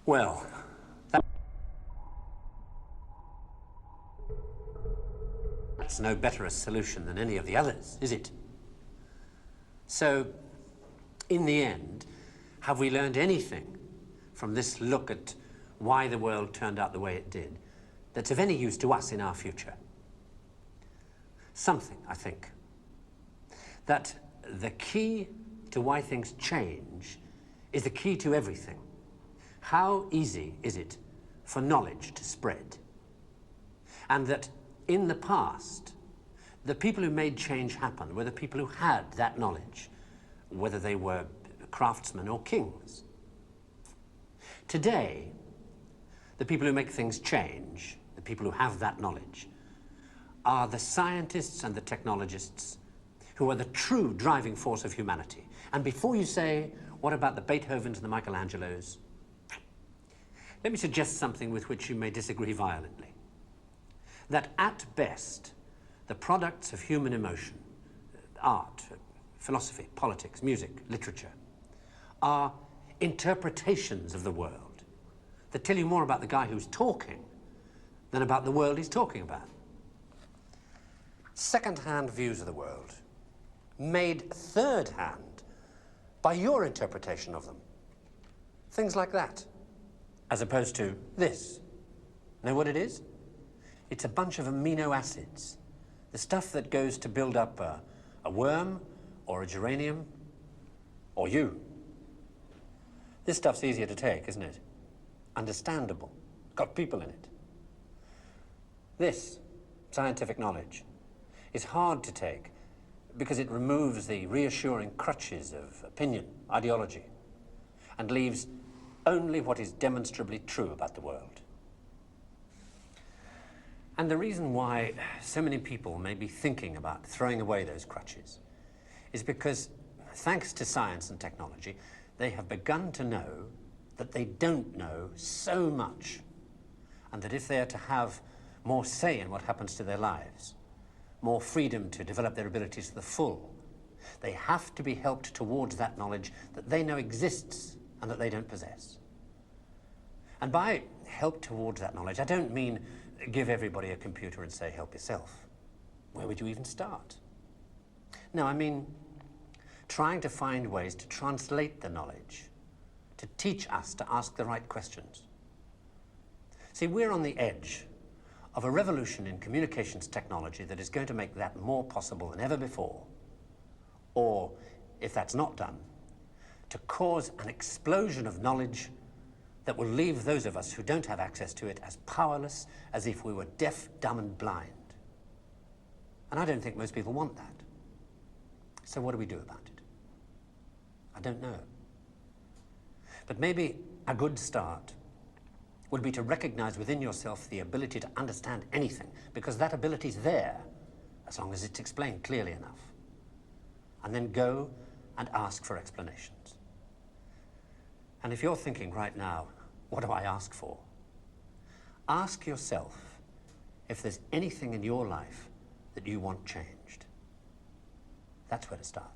Well, that's no better a solution than any of the others, is it? So, in the end, have we learned anything from this look at why the world turned out the way it did that's of any use to us in our future? Something, I think. That the key to why things change is the key to everything. How easy is it for knowledge to spread? And that in the past, the people who made change happen were the people who had that knowledge, whether they were craftsmen or kings. Today, the people who make things change, the people who have that knowledge, are the scientists and the technologists who are the true driving force of humanity. And before you say, what about the Beethovens and the Michelangelos? Let me suggest something with which you may disagree violently. That at best, the products of human emotion, art, philosophy, politics, music, literature, are interpretations of the world that tell you more about the guy who's talking than about the world he's talking about. Second-hand views of the world, made third-hand by your interpretation of them. Things like that, as opposed to this. Know what it is? It's a bunch of amino acids, the stuff that goes to build up a worm or a geranium or you. This stuff's easier to take, isn't it? Understandable, got people in it. This scientific knowledge is hard to take because it removes the reassuring crutches of opinion, ideology, and leaves only what is demonstrably true about the world. And the reason why so many people may be thinking about throwing away those crutches is because, thanks to science and technology, they have begun to know that they don't know so much, and that if they are to have more say in what happens to their lives, more freedom to develop their abilities to the full, they have to be helped towards that knowledge that they know exists and that they don't possess. And by help towards that knowledge, I don't mean give everybody a computer and say, help yourself. Where would you even start? No, I mean trying to find ways to translate the knowledge, to teach us to ask the right questions. See, we're on the edge of a revolution in communications technology that is going to make that more possible than ever before. Or, if that's not done, to cause an explosion of knowledge that will leave those of us who don't have access to it as powerless as if we were deaf, dumb, and blind. And I don't think most people want that. So what do we do about it? I don't know. But maybe a good start would be to recognize within yourself the ability to understand anything, because that ability is there, as long as it's explained clearly enough. And then go and ask for explanations. And if you're thinking right now, what do I ask for? Ask yourself if there's anything in your life that you want changed. That's where to start.